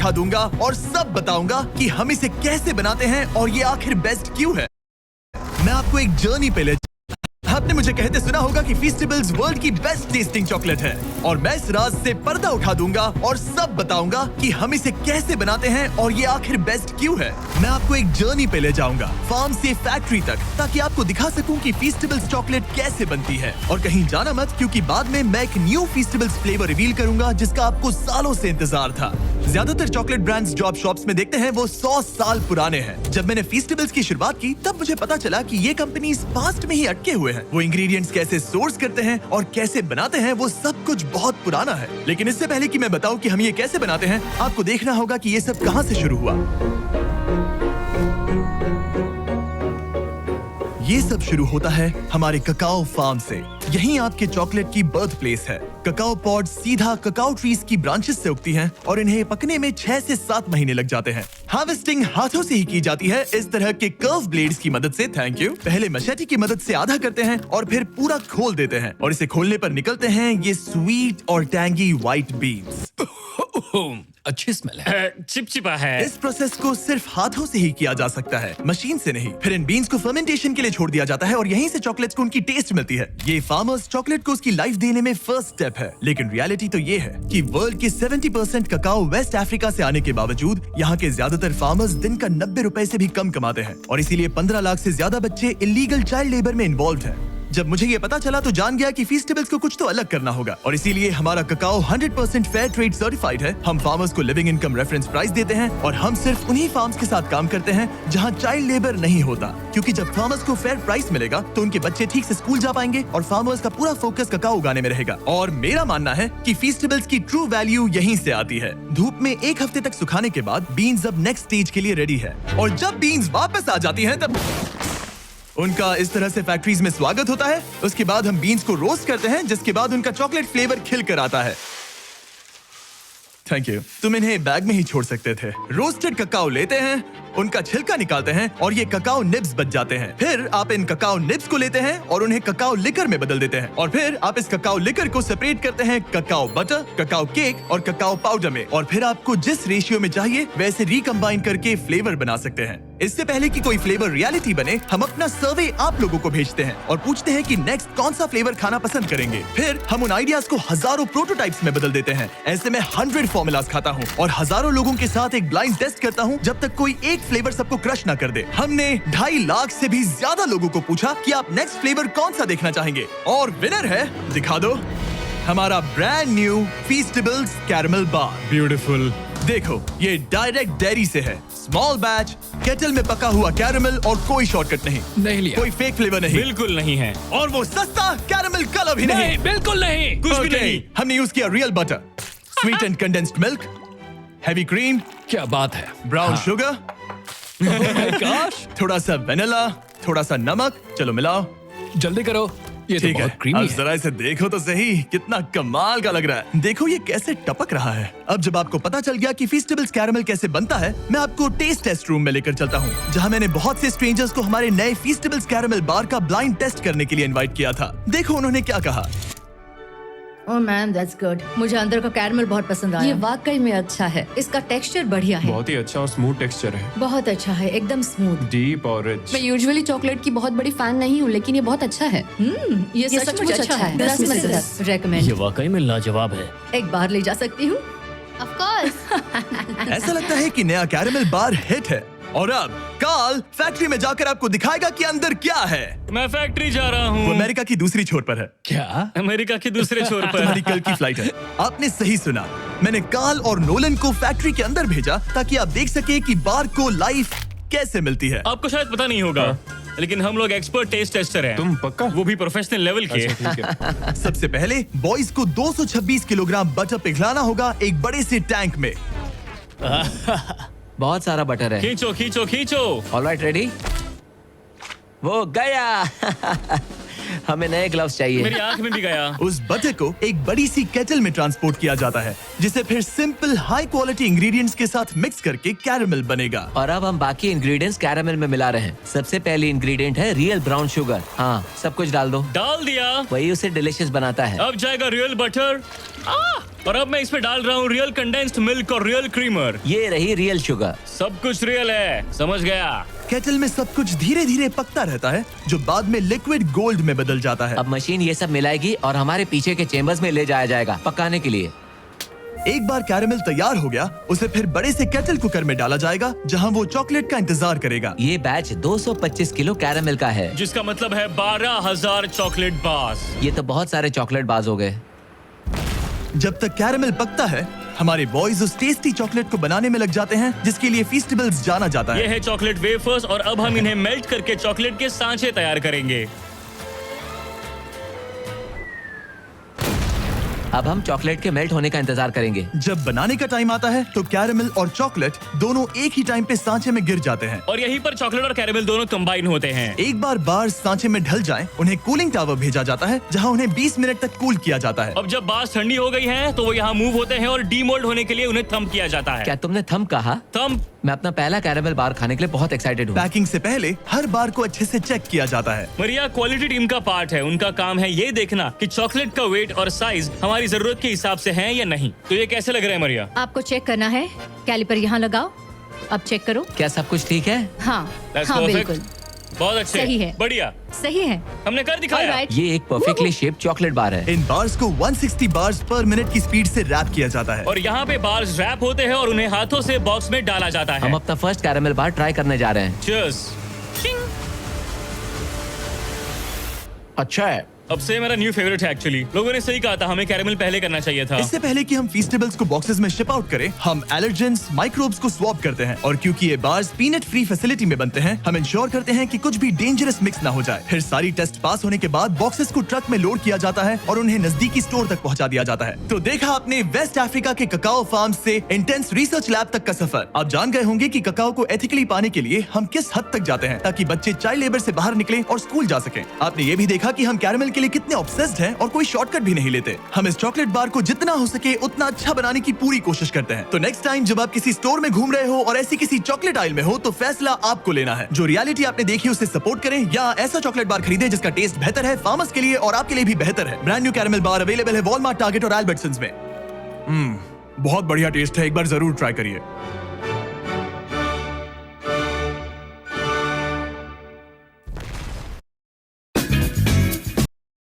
उठा दूंगा और सब बताऊंगा कि हम इसे कैसे बनाते हैं और ये आखिर बेस्ट क्यों है। मैं आपको एक जर्नी पे ले आपने मुझे कहते सुना होगा कि फीस्टेबल्स वर्ल्ड की बेस्ट टेस्टिंग चॉकलेट है और मैं इस राज से पर्दा उठा दूंगा और सब बताऊंगा कि हम इसे कैसे बनाते हैं और ये आखिर बेस्ट क्यों है। मैं आपको एक जर्नी पे ले जाऊंगा फार्म से फैक्ट्री तक ताकि आपको दिखा सकूं कि फीस्टेबल्स चॉकलेट कैसे बनती है। और कहीं जाना मत, क्योंकि बाद में मैं एक न्यू फीस्टेबल्स फ्लेवर रिवील करूंगा जिसका आपको सालों से इंतजार था। ज्यादातर चॉकलेट ब्रांड्स जो आप शॉप्स में देखते हैं वो 100 साल पुराने हैं। जब मैंने फीस्टेबल्स की शुरुआत की तब मुझे पता चला कि ये कंपनीज पास्ट में ही अटके हुए हैं। वो इंग्रेडिएंट्स कैसे सोर्स करते हैं और कैसे बनाते हैं वो सब कुछ बहुत पुराना है। लेकिन इससे पहले कि मैं बताऊं कि हम ये कैसे बनाते हैं, आपको देखना होगा कि ये सब कहां से शुरू हुआ। ये सब शुरू होता है हमारे ककाओ फार्म से। यहीं आपके चॉकलेट की बर्थ प्लेस है। ककाओ पॉड सीधा ककाओ ट्रीज की ब्रांचेस से उगती हैं और इन्हें पकने में 6 से 7 महीने लग जाते हैं। हार्वेस्टिंग हाथों से ही की जाती है, इस तरह के कर्व ब्लेड्स की मदद से। Thank you. पहले मशेटी की मदद से आधा करते हैं और फिर पूरा खोल देते हैं और इसे खोलने पर निकलते हैं ये स्वीट और टैंगी व्हाइट बीन्स। अच्छी स्मेल है। चिपचिपा है। इस प्रोसेस को सिर्फ हाथों से ही किया जा सकता है, मशीन से नहीं। फिर इन बीन्स को फर्मेंटेशन के लिए छोड़ दिया जाता है और यहीं से चॉकलेट्स को उनकी टेस्ट मिलती है। ये फार्मर्स चॉकलेट को उसकी लाइफ देने में फर्स्ट स्टेप है। लेकिन रियलिटी तो ये है कि वर्ल्ड के 70% ककाओ वेस्ट अफ्रीका से आने के बावजूद यहाँ के ज्यादातर फार्मर्स दिन का 90 रुपए से भी कम कमाते हैं और इसीलिए 15 लाख से ज्यादा बच्चे इलीगल चाइल्ड लेबर में इन्वॉल्व हैं। जब मुझे ये पता चला तो जान गया कि फीस्टेबल्स को कुछ तो अलग करना होगा और इसीलिए हमारा ककाओ 100% फेयर ट्रेड सर्टिफाइड है। हम फार्मर्स को लिविंग इनकम रेफरेंस प्राइस देते हैं और हम सिर्फ उन्हीं फार्म्स के साथ काम करते हैं जहां चाइल्ड लेबर नहीं होता, क्योंकि जब फार्मर्स को फेयर प्राइस मिलेगा तो उनके बच्चे ठीक से स्कूल जा पाएंगे और फार्मर्स का पूरा फोकस ककाओ उगाने में रहेगा। और मेरा मानना है कि फीस्टेबल्स की ट्रू वैल्यू यहीं से आती है। धूप में 1 हफ्ते तक सुखाने के बाद बीन्स अब नेक्स्ट स्टेज के लिए रेडी है और जब बीन्स वापस आ जाती हैं तब उनका इस तरह से फैक्ट्रीज में स्वागत होता है। उसके बाद हम बीन्स को रोस्ट करते हैं, जिसके बाद उनका चॉकलेट फ्लेवर खिल कर आता है। Thank you. तुम इन्हें बैग में ही छोड़ सकते थे। रोस्टेड ककाओ लेते हैं, उनका छिलका निकालते हैं और ये ककाओ निब्स बच जाते हैं। फिर आप इन ककाओ निब्स को लेते हैं और उन्हें ककाओ लिकर में बदल देते हैं और फिर आप इस ककाओ लिकर को सेपरेट करते हैं ककाओ बटर, ककाओ केक और ककाओ पाउडर में और फिर आपको जिस रेशियो में चाहिए वैसे रिकम्बाइन करके फ्लेवर बना सकते हैं। इससे पहले कि कोई फ्लेवर रियलिटी बने, हम अपना सर्वे आप लोगों को भेजते हैं और पूछते हैं कि नेक्स्ट कौन सा फ्लेवर खाना पसंद करेंगे। फिर हम उन आइडियाज को हजारों प्रोटोटाइप्स में बदल देते हैं। ऐसे में 100 फॉर्मूलाज खाता हूँ और हजारों लोगों के साथ एक ब्लाइंड टेस्ट करता हूँ जब तक कोई एक फ्लेवर सबको क्रश ना कर दे। हमने 2.5 लाख से भी ज्यादा लोगों को पूछा कि आप नेक्स्ट फ्लेवर कौन सा देखना चाहेंगे और विनर है, दिखा दो, हमारा ब्रांड न्यू फीस्टेबल्स कैरमल बार। ब्यूटीफुल। देखो, ये डायरेक्ट डेयरी से है, स्मॉल बैच, केटल में पका हुआ कैरमल और कोई शॉर्टकट नहीं लिया। कोई फेक फ्लेवर नहीं, बिल्कुल नहीं है। और वो सस्ता कैरमल कलर भी नहीं, बिल्कुल नहीं। कुछ भी Okay, नहीं। हमने यूज किया real butter, sweet and condensed milk, heavy cream, क्या बात है। ब्राउन शुगर, थोड़ा सा वेनिला, थोड़ा सा नमक। चलो मिलाओ, जल्दी करो, ये तो ठीक है। बहुत क्रीमी अब है। जरा इसे देखो तो सही, कितना कमाल का लग रहा है। देखो ये कैसे टपक रहा है। अब जब आपको पता चल गया कि फीस्टेबल्स कैरमल कैसे बनता है, मैं आपको टेस्ट टेस्ट रूम में लेकर चलता हूँ, जहाँ मैंने बहुत से स्ट्रेंजर्स को हमारे नए फीस्टेबल्स कैरमल बार का ब्लाइंड टेस्ट करने के लिए इनवाइट किया था। देखो उन्होंने क्या कहा। ओह मैम दैट्स गुड। मुझे अंदर का कैरमल बहुत पसंद आया। ये वाकई में अच्छा है। इसका टेक्सचर बढ़िया है। बहुत ही अच्छा और स्मूथ टेक्सचर है, बहुत अच्छा है, एकदम स्मूथ। डीप और रिच। मैं यूजुअली चॉकलेट की बहुत बड़ी फैन नहीं हूँ, लेकिन ये बहुत अच्छा है। ये सचमुच अच्छा है। 10 में से 10 ये रेकमेंड। वाकई में लाजवाब है। एक बार ले जा सकती हूँ। Of course. ऐसा लगता है कि नया कैरमल बार हिट है और अब कार्ल फैक्ट्री में जाकर आपको दिखाएगा कि अंदर क्या है। मैं फैक्ट्री जा रहा वो हूँ। अमेरिका की दूसरी छोर पर है। क्या? अमेरिका के दूसरे छोर तुम्हारी पर। कल की फ्लाइट है। आपने सही सुना, मैंने कार्ल और नोलन को फैक्ट्री के अंदर भेजा ताकि आप देख सके कि बार को लाइफ कैसे मिलती है। आपको शायद पता नहीं होगा, लेकिन हम लोग एक्सपर्ट टेस्ट टेस्टर हैं। तुम पक्का? वो भी प्रोफेशनल लेवल के। अच्छा, ठीक है। सबसे पहले बॉयज को 226 किलोग्राम बटर पिघलाना होगा एक बड़े से टैंक में। बहुत सारा बटर है। खींचो खींचो खींचो। Alright, ready? वो गया। हमें नए ग्लव्स चाहिए। मेरी आंख में भी गया। उस बटर को एक बड़ी सी केटल में ट्रांसपोर्ट किया जाता है, जिसे फिर सिंपल हाई क्वालिटी इंग्रेडिएंट्स के साथ मिक्स करके कैरमल बनेगा। और अब हम बाकी इंग्रेडिएंट्स कैरामल में मिला रहे हैं। सबसे पहली इंग्रेडिएंट है रियल ब्राउन शुगर। हाँ, सब कुछ डाल दो। डाल दिया। वही उसे डिलीशियस बनाता है। अब जाएगा रियल बटर। और अब मैं इसमें डाल रहा हूँ रियल कंडेंस्ड मिल्क और रियल क्रीमर। ये रही रियल शुगर। सब कुछ रियल है, समझ गया। केटल में सब कुछ धीरे धीरे पकता रहता है जो बाद में लिक्विड गोल्ड में बदल जाता है। अब मशीन ये सब मिलाएगी और हमारे पीछे के चेम्बर्स में ले जाया जाएगा पकाने के लिए। एक बार कैरेमल तैयार हो गया, उसे फिर बड़े से केटल कुकर में डाला जाएगा जहां वो चॉकलेट का इंतजार करेगा। ये बैच 225 किलो कैरेमल का है। जिसका मतलब है 12,000 चॉकलेट बार्स। ये तो बहुत सारे चॉकलेट बाज हो गए। जब तक कैरेमल पकता है, हमारे बॉयज उस टेस्टी चॉकलेट को बनाने में लग जाते हैं जिसके लिए फेस्टिवल्स जाना जाता है। ये है चॉकलेट वेफर्स और अब हम इन्हें मेल्ट करके चॉकलेट के सांचे तैयार करेंगे। अब हम चॉकलेट के मेल्ट होने का इंतजार करेंगे। जब बनाने का टाइम आता है तो कैरेमल और चॉकलेट दोनों एक ही टाइम पे सांचे में गिर जाते हैं। और यहीं पर चॉकलेट और कैरेमल दोनों कंबाइन होते हैं। एक बार बार्स सांचे में ढल जाएं, उन्हें कूलिंग टावर भेजा जाता है जहां उन्हें 20 मिनट तक कूल किया जाता है। अब जब बार्स ठंडी हो गई हैं, तो वो यहाँ मूव होते हैं और डीमोल्ड होने के लिए उन्हें थंब किया जाता है। क्या तुमने थंब कहा? थंब। मैं अपना पहला कैरेमल बार खाने के लिए बहुत एक्साइटेड हूँ। पैकिंग से पहले हर बार को अच्छे से चेक किया जाता है। मरिया क्वालिटी टीम का पार्ट है। उनका काम है ये देखना कि चॉकलेट का वेट और साइज हमारी जरूरत के हिसाब से है या नहीं। तो ये कैसे लग रहा है मरिया? आपको चेक करना है, कैलिपर यहाँ लगाओ, अब चेक करो। क्या सब कुछ ठीक है? हाँ That's हाँ perfect. बिल्कुल बहुत अच्छे, सही है। बढ़िया, सही है। हमने कर दिखाया। Alright. ये एक परफेक्टली शेप्ड चॉकलेट बार है। इन बार्स को 160 बार्स पर मिनट की स्पीड से रैप किया जाता है। और यहाँ पे बार्स रैप होते हैं और उन्हें हाथों से बॉक्स में डाला जाता है। हम अपना फर्स्ट कैरेमल बार ट्राई करने जा रहे हैं। Cheers. अच्छा है। अब से मेरा न्यू फेवरेट है एक्चुअली। लोगों ने सही कहा था, हमें कैरेमल पहले करना चाहिए था। इससे पहले कि हम फेस्टिवल्स को बॉक्सेस में शिप आउट करें, हम एलर्जेंस माइक्रोब्स को स्वैप करते हैं। और क्योंकि ये बार्स पीनट फ्री फैसिलिटी में बनते हैं, हम इंश्योर करते हैं कि कुछ भी डेंजरस मिक्स ना हो जाए। फिर सारी टेस्ट पास होने के बाद बॉक्सेस को ट्रक में लोड किया जाता है और उन्हें नजदीकी स्टोर तक पहुंचा दिया जाता है। तो देखा आपने वेस्ट अफ्रीका के ककाओ फार्म से इंटेंस रिसर्च लैब तक का सफर। आप जान गए होंगे कि ककाओ को एथिकली पाने के लिए हम किस हद तक जाते हैं ताकि बच्चे चाइल्ड लेबर से बाहर निकले और स्कूल जा सकें। आपने ये भी देखा कि हम कैरेमल के लिए कितने ऑब्सेस्ड हैं और कोई शॉर्टकट भी नहीं लेते। हम इस चॉकलेट बार को जितना हो सके उतना अच्छा बनाने की पूरी कोशिश करते हैं। तो नेक्स्ट टाइम जब आप किसी स्टोर में घूम रहे हो और ऐसी किसी चॉकलेट आइल में हो, तो फैसला आपको लेना है। जो रियलिटी आपने देखी उसे सपोर्ट करें या ऐसा चॉकलेट बार खरीदें जिसका टेस्ट बेहतर है, फार्मर्स के लिए और आपके लिए भी बेहतर है। ब्रांड न्यू कैरेमल बार अवेलेबल है वॉलमार्ट, टारगेट और एल्बर्टसन्स में। बहुत बढ़िया टेस्ट है, एक बार जरूर ट्राई करिए।